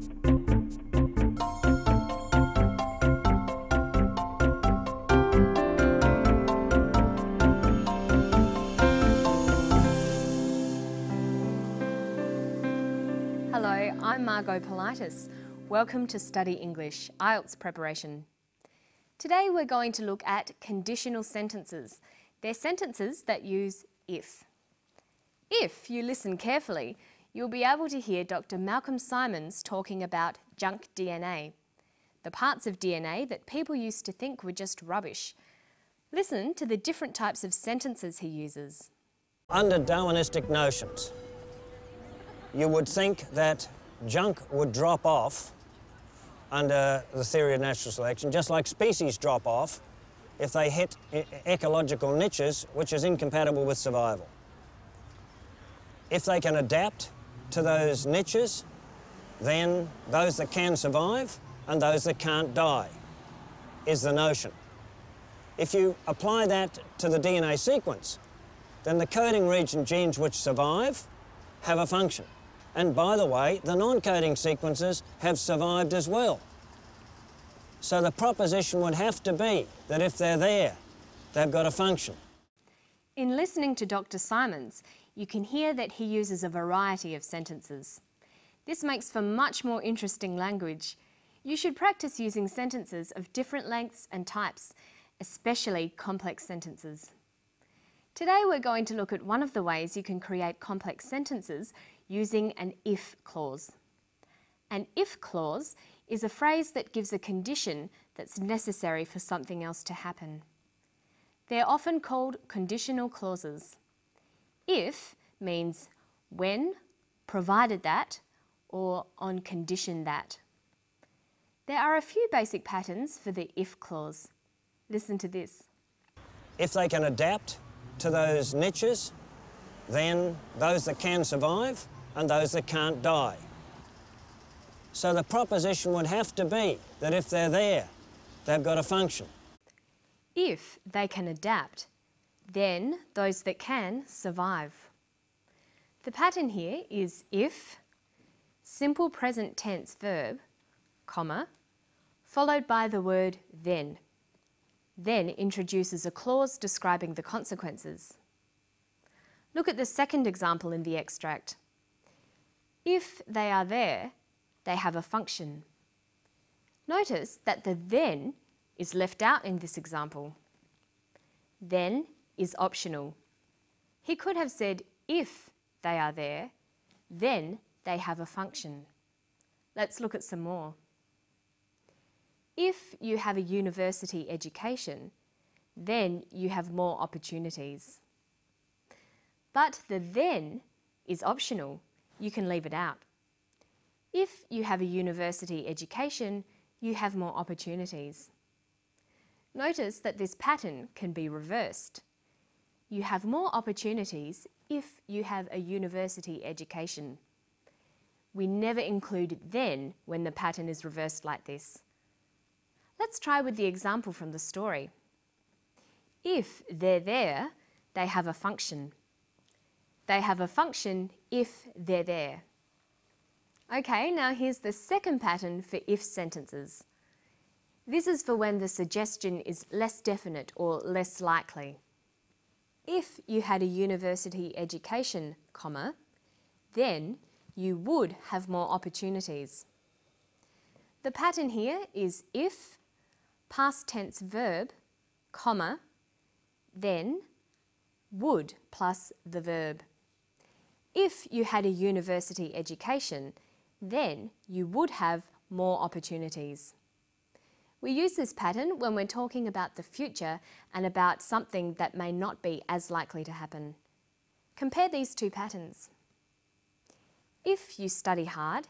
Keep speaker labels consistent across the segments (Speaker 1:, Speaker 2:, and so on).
Speaker 1: Hello, I'm Margot Politis. Welcome to Study English, IELTS preparation. Today we're going to look at conditional sentences. They're sentences that use if. If you listen carefully, you'll be able to hear Dr. Malcolm Simons talking about junk DNA, the parts of DNA that people used to think were just rubbish. Listen to the different types of sentences he uses.
Speaker 2: Under Darwinistic notions, you would think that junk would drop off under the theory of natural selection, just like species drop off if they hit ecological niches, which is incompatible with survival. If they can adapt to those niches, then those that can survive and those that can't die is the notion. If you apply that to the DNA sequence, then the coding region genes which survive have a function. And by the way, the non-coding sequences have survived as well. So the proposition would have to be that if they're there, they've got a function.
Speaker 1: In listening to Dr. Simons, you can hear that he uses a variety of sentences. This makes for much more interesting language. You should practice using sentences of different lengths and types, especially complex sentences. Today we're going to look at one of the ways you can create complex sentences using an if clause. An if clause is a phrase that gives a condition that's necessary for something else to happen. They're often called conditional clauses. If means when, provided that, or on condition that. There are a few basic patterns for the if clause. Listen to this.
Speaker 2: If they can adapt to those niches, then those that can survive and those that can't die. So the proposition would have to be that if they're there, they've got a function.
Speaker 1: If they can adapt, then those that can survive. The pattern here is if, simple present tense verb, comma, followed by the word then. Then introduces a clause describing the consequences. Look at the second example in the extract. If they are there, they have a function. Notice that the then is left out in this example. Then is optional. He could have said if they are there, then they have a function. Let's look at some more. If you have a university education, then you have more opportunities. But the then is optional. You can leave it out. If you have a university education, you have more opportunities. Notice that this pattern can be reversed. You have more opportunities if you have a university education. We never include then when the pattern is reversed like this. Let's try with the example from the story. If they're there, they have a function. They have a function if they're there. Okay, now here's the second pattern for if sentences. This is for when the suggestion is less definite or less likely. If you had a university education, comma, then you would have more opportunities. The pattern here is if, past tense verb, comma, then, would plus the verb. If you had a university education, then you would have more opportunities. We use this pattern when we're talking about the future and about something that may not be as likely to happen. Compare these two patterns. If you study hard,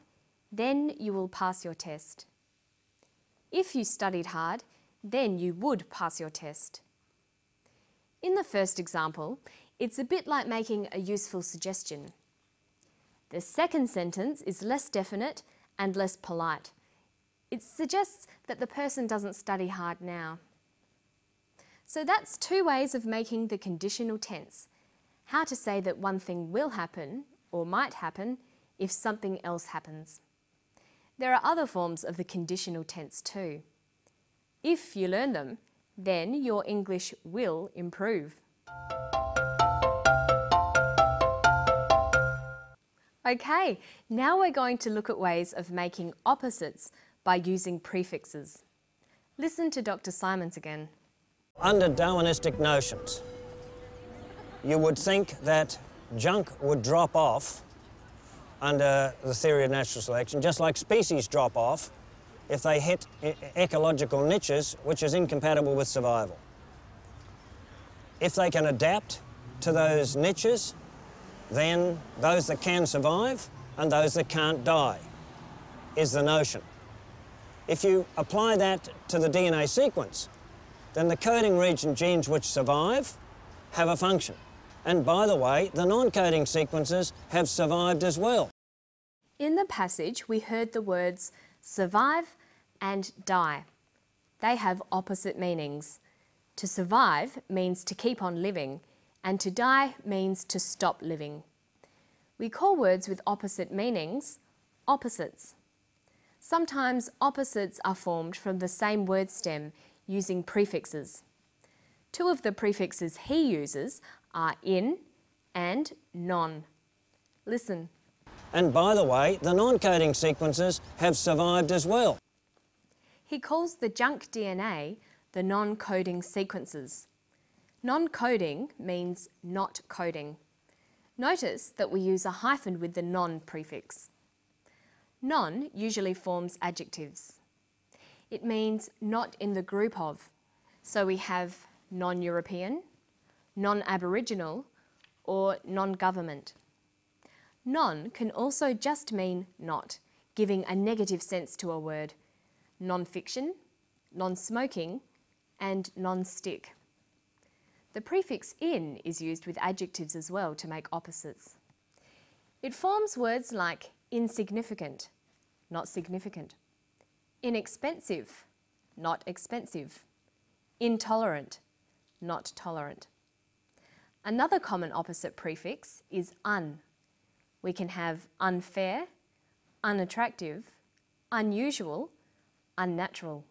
Speaker 1: then you will pass your test. If you studied hard, then you would pass your test. In the first example, it's a bit like making a useful suggestion. The second sentence is less definite and less polite. It suggests that the person doesn't study hard now. So that's two ways of making the conditional tense. How to say that one thing will happen or might happen if something else happens. There are other forms of the conditional tense too. If you learn them, then your English will improve. Okay, now we're going to look at ways of making opposites by using prefixes. Listen to Dr. Simons again.
Speaker 2: Under Darwinistic notions, you would think that junk would drop off under the theory of natural selection, just like species drop off if they hit ecological niches, which is incompatible with survival. If they can adapt to those niches, then those that can survive and those that can't die is the notion. If you apply that to the DNA sequence, then the coding region genes which survive have a function. And by the way, the non-coding sequences have survived as well.
Speaker 1: In the passage, we heard the words survive and die. They have opposite meanings. To survive means to keep on living, and to die means to stop living. We call words with opposite meanings opposites. Sometimes opposites are formed from the same word stem using prefixes. Two of the prefixes he uses are in and non. Listen.
Speaker 2: And by the way, the non-coding sequences have survived as well.
Speaker 1: He calls the junk DNA the non-coding sequences. Non-coding means not coding. Notice that we use a hyphen with the non prefix. Non usually forms adjectives. It means not in the group of. So we have non-European, non-Aboriginal, or non-government. Non can also just mean not, giving a negative sense to a word. Non-fiction, non-smoking, and non-stick. The prefix in is used with adjectives as well to make opposites. It forms words like insignificant, not significant, inexpensive, not expensive, intolerant, not tolerant. Another common opposite prefix is un. We can have unfair, unattractive, unusual, unnatural.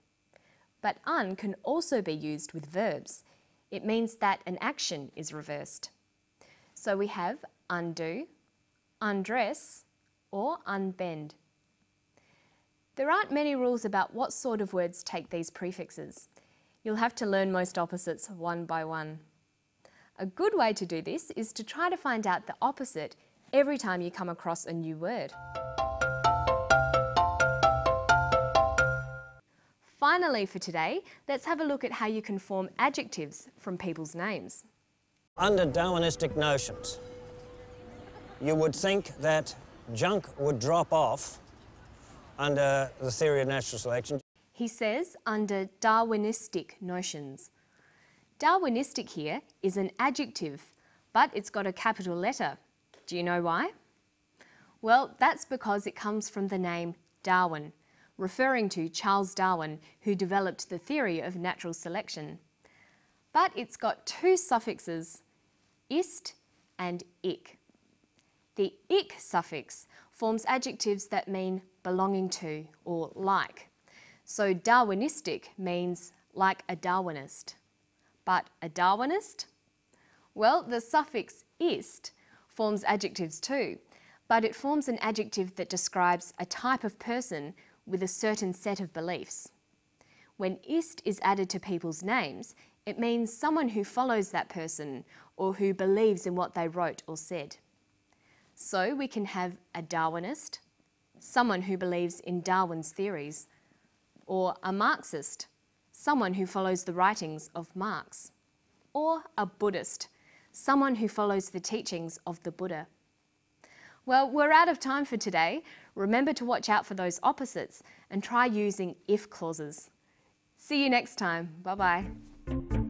Speaker 1: But un can also be used with verbs. It means that an action is reversed. So we have undo, undress, or unbend. There aren't many rules about what sort of words take these prefixes. You'll have to learn most opposites one by one. A good way to do this is to try to find out the opposite every time you come across a new word. Finally for today, let's have a look at how you can form adjectives from people's names.
Speaker 2: Under Darwinistic notions, you would think that junk would drop off under the theory of natural selection.
Speaker 1: He says under Darwinistic notions. Darwinistic here is an adjective, but it's got a capital letter. Do you know why? Well, that's because it comes from the name Darwin, referring to Charles Darwin, who developed the theory of natural selection. But it's got two suffixes, ist and ick. The ick suffix forms adjectives that mean belonging to or like. So Darwinistic means like a Darwinist. But a Darwinist? Well, the suffix ist forms adjectives too, but it forms an adjective that describes a type of person with a certain set of beliefs. When ist is added to people's names, it means someone who follows that person or who believes in what they wrote or said. So we can have a Darwinist, someone who believes in Darwin's theories, or a Marxist, someone who follows the writings of Marx, or a Buddhist, someone who follows the teachings of the Buddha. Well, we're out of time for today. Remember to watch out for those opposites and try using if clauses. See you next time. Bye-bye.